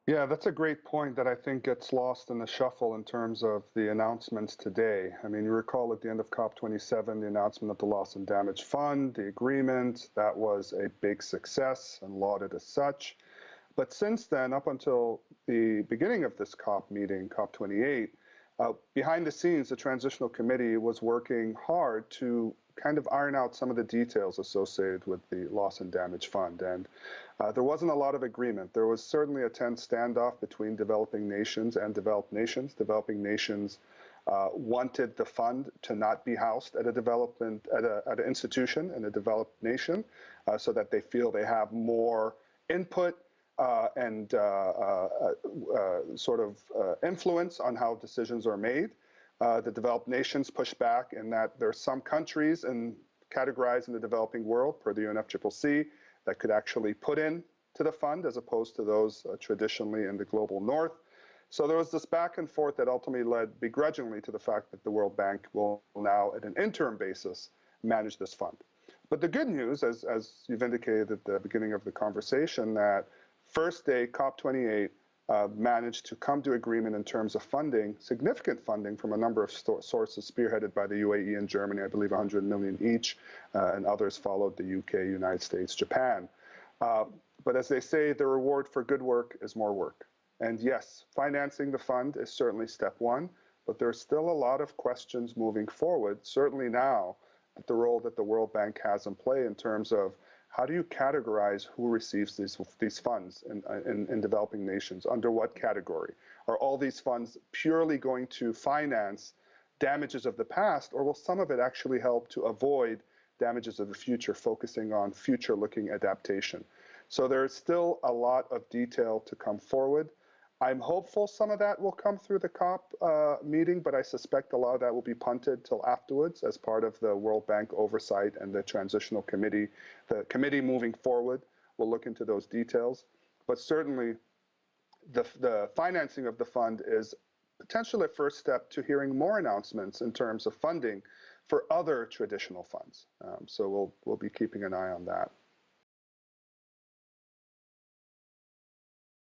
Yeah, that's a great point that I think gets lost in the shuffle in terms of the announcements today. I mean, you recall at the end of COP27, the announcement of the Loss and Damage Fund, the agreement, that was a big success and lauded as such. But since then, up until the beginning of this COP meeting, COP28, behind the scenes, the Transitional Committee was working hard to kind of iron out some of the details associated with the Loss and Damage Fund. And there wasn't a lot of agreement. There was certainly a tense standoff between developing nations and developed nations. Developing nations wanted the fund to not be housed at an institution in a developed nation, so that they feel they have more input and sort of influence on how decisions are made. The developed nations push back in that there are some countries categorized in the developing world per the UNFCCC that could actually put in to the fund as opposed to those traditionally in the global north. So there was this back and forth that ultimately led begrudgingly to the fact that the World Bank will now, at an interim basis, manage this fund. But the good news, as you've indicated at the beginning of the conversation, that first day COP28 managed to come to agreement in terms of funding, significant funding from a number of sources spearheaded by the UAE and Germany, I believe 100 million each, and others followed, the UK, United States, Japan. But as they say, the reward for good work is more work. And yes, financing the fund is certainly step one, but there's still a lot of questions moving forward, certainly now, that the role that the World Bank has in play in terms of how do you categorize who receives these funds in developing nations? Under what category? Are all these funds purely going to finance damages of the past, or will some of it actually help to avoid damages of the future, focusing on future-looking adaptation? So there's still a lot of detail to come forward. I'm hopeful some of that will come through the COP meeting, but I suspect a lot of that will be punted till afterwards as part of the World Bank oversight and the Transitional Committee. The committee moving forward will look into those details. But certainly the financing of the fund is potentially a first step to hearing more announcements in terms of funding for other traditional funds. So we'll be keeping an eye on that.